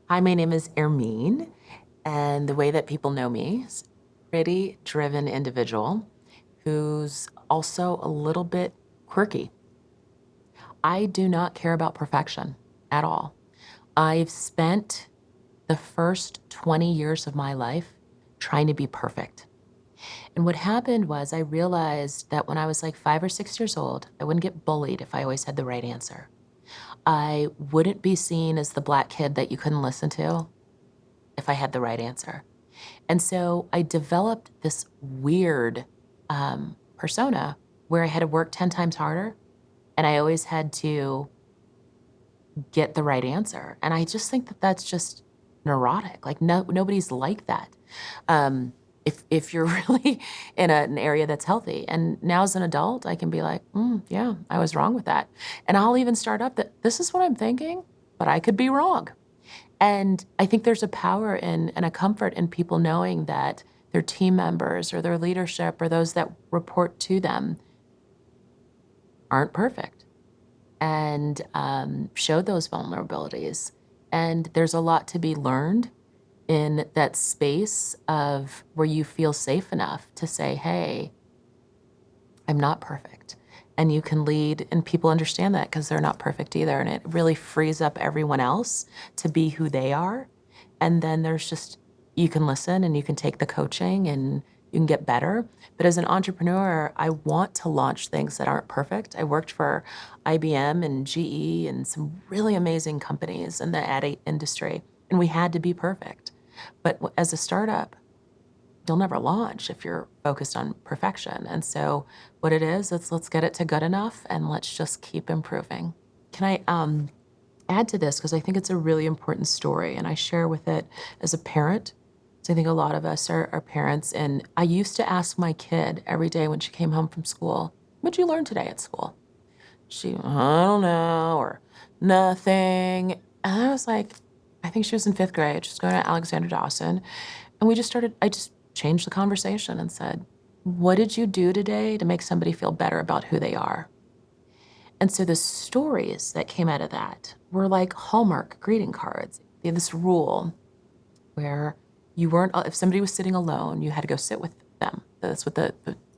Hi, my name is Hermine, and the way that people know me is pretty driven individual who's also a little bit quirky. I do not care about perfection at all. I've spent the first 20 years of my life trying to be perfect. And what happened was I realized that when I was like 5 or 6 years old, I wouldn't get bullied if I always had the right answer. I wouldn't be seen as the black kid that you couldn't listen to if I had the right answer. And so I developed this weird persona where I had to work 10 times harder and I always had to get the right answer. And I just think that that's just neurotic. Like nobody's like that. Um, if you're really in an area that's healthy. And now as an adult, I can be like, yeah, I was wrong with that. And I'll even start up that this is what I'm thinking, but I could be wrong. And I think there's a power in and a comfort in people knowing that their team members or their leadership or those that report to them aren't perfect and show those vulnerabilities. And there's a lot to be learned in that space of where you feel safe enough to say, hey, I'm not perfect. And you can lead, and people understand that because they're not perfect either. And it really frees up everyone else to be who they are. And then there's just, you can listen and you can take the coaching and you can get better. But as an entrepreneur, I want to launch things that aren't perfect. I worked for IBM and GE and some really amazing companies in the ad industry, and we had to be perfect. But as a startup, you'll never launch if you're focused on perfection. And so what it is, let's get it to good enough and let's just keep improving. Can I add to this? Because I think it's a really important story and I share with it as a parent. So I think a lot of us are parents. And I used to ask my kid every day when she came home from school, what'd you learn today at school? She, I don't know, or nothing. And I was like, I think she was in 5th grade, just going to Alexander Dawson. And I just changed the conversation and said, what did you do today to make somebody feel better about who they are? And so the stories that came out of that were like Hallmark greeting cards. They had this rule where you weren't, if somebody was sitting alone, you had to go sit with them. That's what the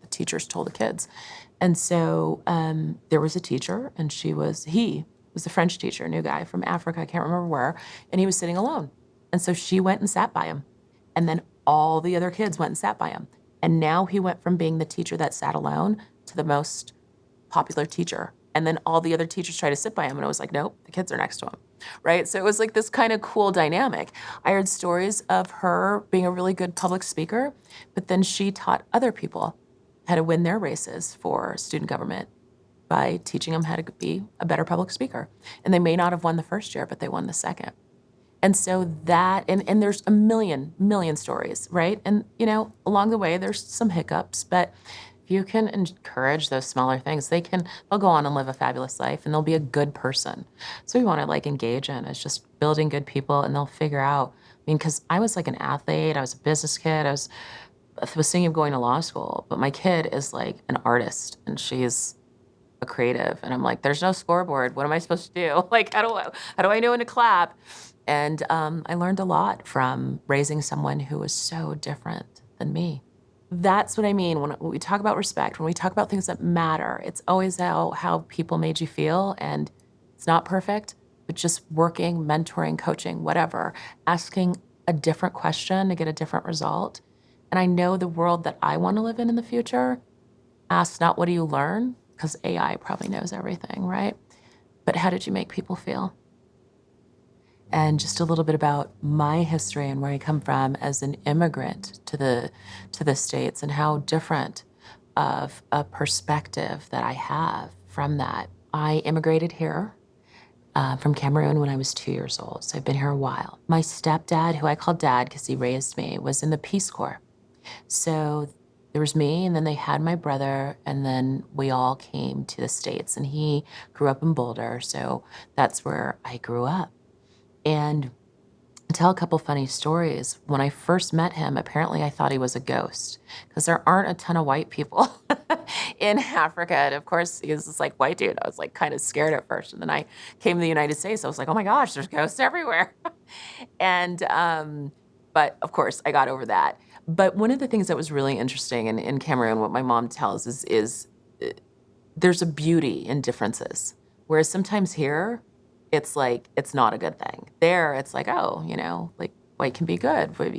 teachers told the kids. And so there was a teacher, and he was a French teacher, a new guy from Africa, I can't remember where, and he was sitting alone. And so she went and sat by him. And then all the other kids went and sat by him. And now he went from being the teacher that sat alone to the most popular teacher. And then all the other teachers tried to sit by him, and I was like, nope, the kids are next to him, right? So it was like this kind of cool dynamic. I heard stories of her being a really good public speaker, but then she taught other people how to win their races for student government by teaching them how to be a better public speaker. And they may not have won the first year, but they won the second. And so that, and there's a million stories, right? And, along the way, there's some hiccups, but if you can encourage those smaller things, they'll go on and live a fabulous life and they'll be a good person. So we want to engage in is just building good people and they'll figure out, because I was like an athlete, I was a business kid, I was thinking of going to law school, but my kid is like an artist and she's a creative. And I'm like, there's no scoreboard. What am I supposed to do? Like, how do I know when to clap? And I learned a lot from raising someone who was so different than me. That's what I mean when we talk about respect, when we talk about things that matter, it's always how people made you feel. And it's not perfect, but just working, mentoring, coaching, whatever, asking a different question to get a different result. And I know the world that I want to live in the future asks not what do you learn, because AI probably knows everything, right? But how did you make people feel? And just a little bit about my history and where I come from as an immigrant to the States and how different of a perspective that I have from that. I immigrated here from Cameroon when I was 2 years old, so I've been here a while. My stepdad, who I call Dad because he raised me, was in the Peace Corps. So there was me, and then they had my brother, and then we all came to the States, and he grew up in Boulder, so that's where I grew up. And I'll tell a couple funny stories. When I first met him, apparently I thought he was a ghost because there aren't a ton of white people in Africa. And of course, he was this white dude. I was kind of scared at first. And then I came to the United States. I was like, oh my gosh, there's ghosts everywhere. And, but of course, I got over that. But one of the things that was really interesting in Cameroon, what my mom tells is there's a beauty in differences. Whereas sometimes here, it's like, it's not a good thing. There, it's like, oh, like white can be good, but,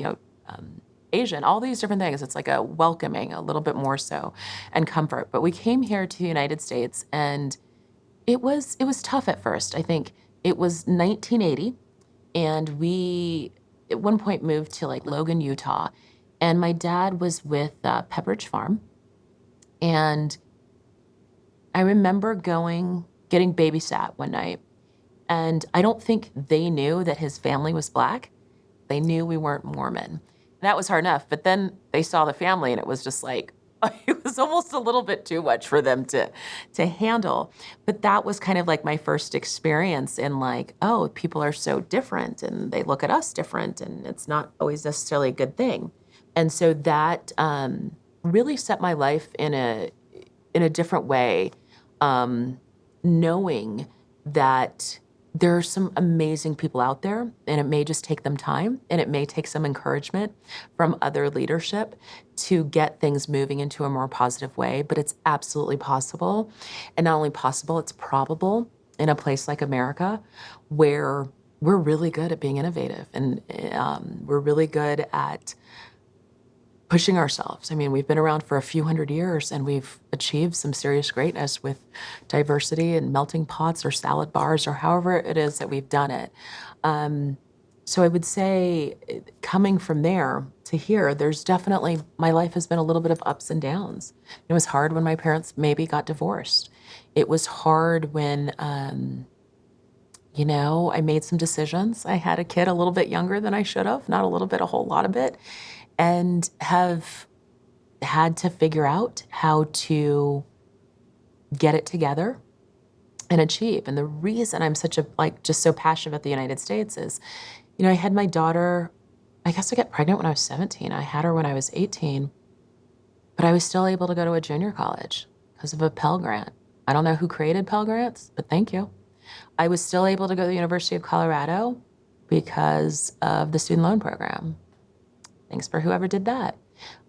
Asian, all these different things. It's like a welcoming, a little bit more so, and comfort. But we came here to the United States, and it was tough at first. I think it was 1980, and we at one point moved to like Logan, Utah, and my dad was with Pepperidge Farm, and I remember getting babysat one night, and I don't think they knew that his family was Black. They knew we weren't Mormon. That was hard enough, but then they saw the family, and it was just like, it was almost a little bit too much for them to handle. But that was kind of like my first experience in like, oh, people are so different, and they look at us different, and it's not always necessarily a good thing. And so that really set my life in a different way, knowing that there are some amazing people out there, and it may just take them time, and it may take some encouragement from other leadership to get things moving into a more positive way, but it's absolutely possible. And not only possible, it's probable in a place like America, where we're really good at being innovative, and we're really good at pushing ourselves. I mean, we've been around for a few hundred years, and we've achieved some serious greatness with diversity and melting pots or salad bars or however it is that we've done it. So I would say, coming from there to here, there's definitely, my life has been a little bit of ups and downs. It was hard when my parents maybe got divorced. It was hard when, I made some decisions. I had a kid a little bit younger than I should have, not a little bit, a whole lot of it, and have had to figure out how to get it together and achieve. And the reason I'm just so passionate about the United States is, I had my daughter, I guess I got pregnant when I was 17. I had her when I was 18, but I was still able to go to a junior college because of a Pell Grant. I don't know who created Pell Grants, but thank you. I was still able to go to the University of Colorado because of the student loan program. Thanks for whoever did that.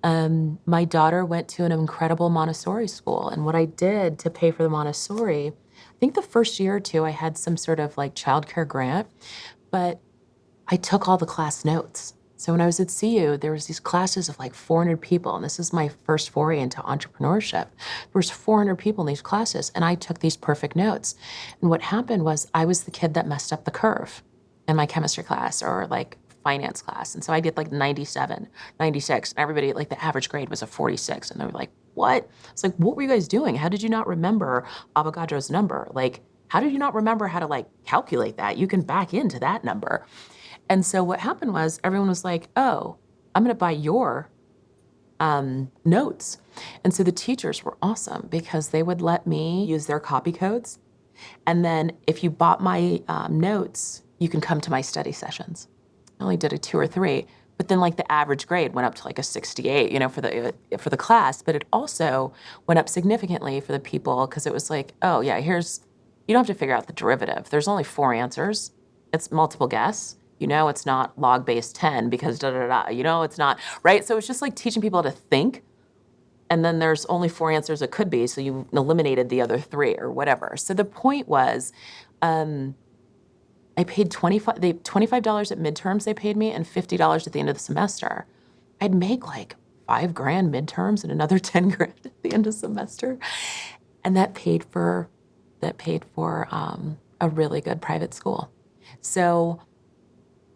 My daughter went to an incredible Montessori school, and what I did to pay for the Montessori, I think the first year or two I had some sort of like childcare grant, but I took all the class notes. So when I was at CU, there was these classes of like 400 people, and this is my first foray into entrepreneurship. There was 400 people in these classes, and I took these perfect notes. And what happened was I was the kid that messed up the curve in my chemistry class or like finance class. And so I did like 97, 96, and everybody, like the average grade was a 46. And they were like, what? It's like, what were you guys doing? How did you not remember Avogadro's number? Like, how did you not remember how to like calculate that? You can back into that number. And so what happened was everyone was like, oh, I'm going to buy your notes. And so the teachers were awesome because they would let me use their copy codes. And then if you bought my notes, you can come to my study sessions. I only did a 2 or 3, but then like the average grade went up to like a 68, for the class. But it also went up significantly for the people because it was like, oh yeah, you don't have to figure out the derivative. There's only 4 answers. It's multiple guess. It's not log base 10 because da-da-da. It's not, right? So it's just like teaching people how to think. And then there's only 4 answers it could be. So you eliminated the other 3 or whatever. So the point was, I paid $25 at midterms they paid me and $50 at the end of the semester. I'd make like $5,000 midterms and another $10,000 at the end of the semester. And that paid for a really good private school. So,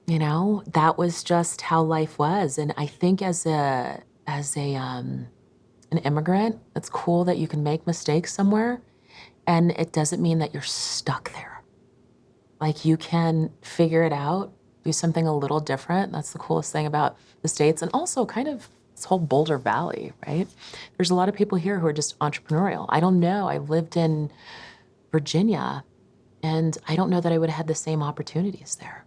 that was just how life was. And I think as an immigrant, it's cool that you can make mistakes somewhere, and it doesn't mean that you're stuck there. Like, you can figure it out, do something a little different. That's the coolest thing about the States, and also kind of this whole Boulder Valley, right? There's a lot of people here who are just entrepreneurial. I don't know. I lived in Virginia, and I don't know that I would have had the same opportunities there.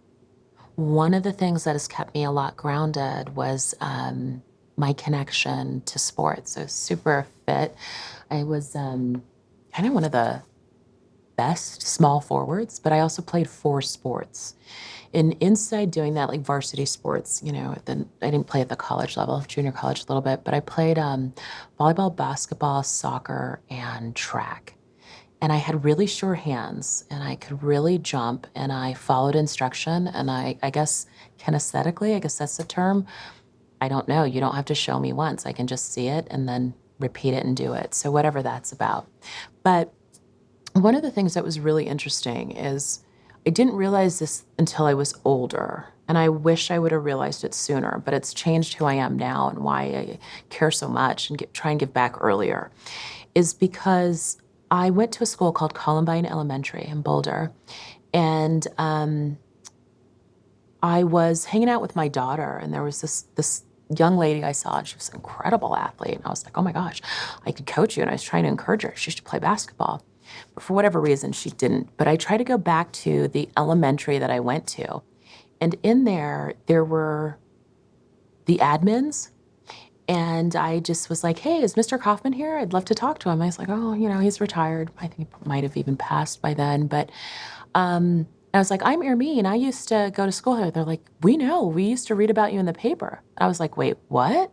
One of the things that has kept me a lot grounded was my connection to sports. So super fit. I was kind of one of the best small forwards, but I also played 4 sports. And inside doing that, like varsity sports, then I didn't play at the college level, junior college a little bit, but I played volleyball, basketball, soccer, and track. And I had really sure hands and I could really jump and I followed instruction. And I guess kinesthetically, I guess that's the term. I don't know. You don't have to show me once. I can just see it and then repeat it and do it. So whatever that's about. But one of the things that was really interesting is I didn't realize this until I was older. And I wish I would have realized it sooner, but it's changed who I am now and why I care so much and try and give back earlier, is because I went to a school called Columbine Elementary in Boulder. And I was hanging out with my daughter, and there was this young lady I saw, and she was an incredible athlete. And I was like, oh my gosh, I could coach you. And I was trying to encourage her. She should play basketball. But for whatever reason, she didn't. But I tried to go back to the elementary that I went to. And in there were the admins. And I just was like, hey, is Mr. Kaufman here? I'd love to talk to him. I was like, oh, he's retired. I think he might have even passed by then. But I was like, I'm Hermine. I used to go to school here. They're like, we know. We used to read about you in the paper. I was like, wait, what?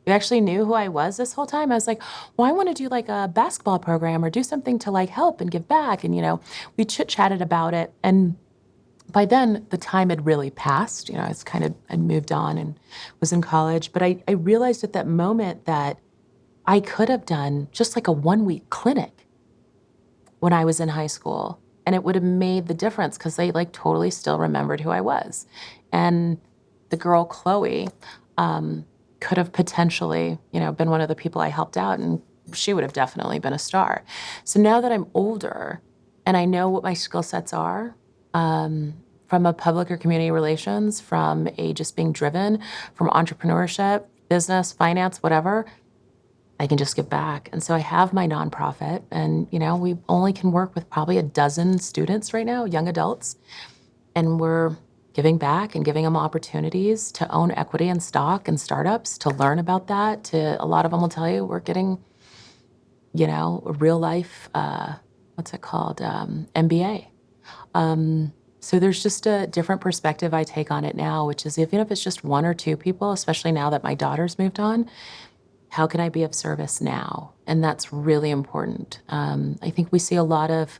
You actually knew who I was this whole time? I was like, well, I want to do like a basketball program or do something to like help and give back. And, we chit-chatted about it. And by then, the time had really passed. I'd moved on and was in college. But I realized at that moment that I could have done just like a 1-week clinic when I was in high school. And it would have made the difference because they like totally still remembered who I was. And the girl, Chloe, could have potentially, been one of the people I helped out, and she would have definitely been a star. So now that I'm older and I know what my skill sets are, from a public or community relations, from a just being driven, from entrepreneurship, business, finance, whatever, I can just give back. And so I have my nonprofit, and we only can work with probably a dozen students right now, young adults, and we're giving back and giving them opportunities to own equity and stock and startups, to learn about that. A lot of them will tell you we're getting, a real life, what's it called, MBA. So there's just a different perspective I take on it now, which is even if it's just 1 or 2 people, especially now that my daughter's moved on, how can I be of service now? And that's really important. I think we see a lot of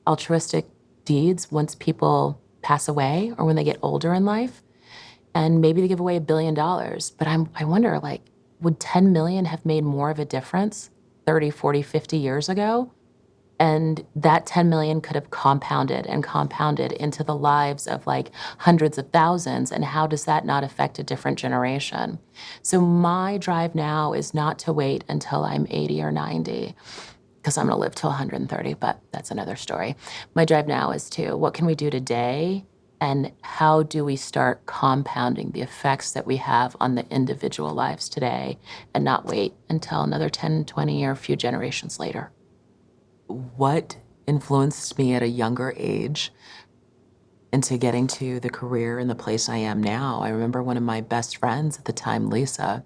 altruistic deeds once people pass away or when they get older in life, and maybe they give away $1 billion. But I wonder, like, would 10 million have made more of a difference 30, 40, 50 years ago? And that 10 million could have compounded and compounded into the lives of like hundreds of thousands. And how does that not affect a different generation? So my drive now is not to wait until I'm 80 or 90, because I'm going to live till 130, but that's another story. My drive now is to what can we do today, and how do we start compounding the effects that we have on the individual lives today, and not wait until another 10, 20, or a few generations later. What influenced me at a younger age into getting to the career and the place I am now? I remember one of my best friends at the time, Lisa.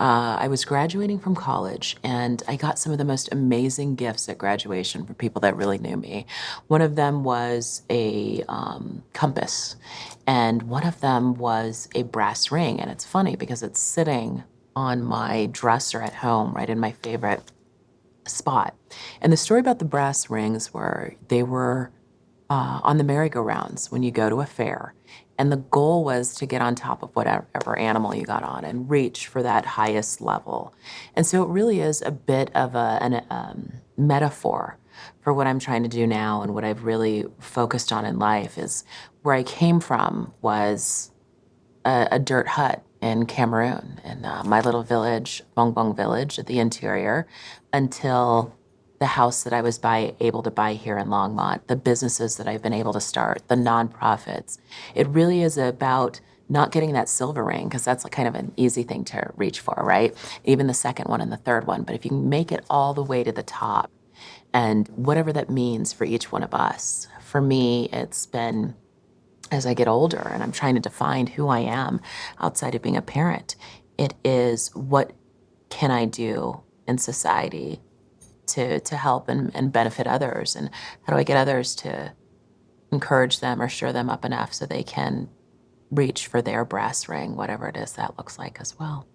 I was graduating from college, and I got some of the most amazing gifts at graduation from people that really knew me. One of them was a compass, and one of them was a brass ring. And it's funny because it's sitting on my dresser at home, right in my favorite spot. And the story about the brass rings were they were on the merry-go-rounds when you go to a fair. And the goal was to get on top of whatever animal you got on and reach for that highest level. And so it really is a bit of a metaphor for what I'm trying to do now, and what I've really focused on in life is where I came from was a dirt hut in Cameroon, in my little village, Bong Bong Village at the interior, until the house that I was able to buy here in Longmont, the businesses that I've been able to start, the nonprofits. It really is about not getting that silver ring, because that's kind of an easy thing to reach for, right? Even the second one and the third one. But if you can make it all the way to the top, and whatever that means for each one of us, for me, it's been, as I get older and I'm trying to define who I am outside of being a parent, it is what can I do in society to help and benefit others? And how do I get others to encourage them or stir them up enough so they can reach for their brass ring, whatever it is that looks like as well?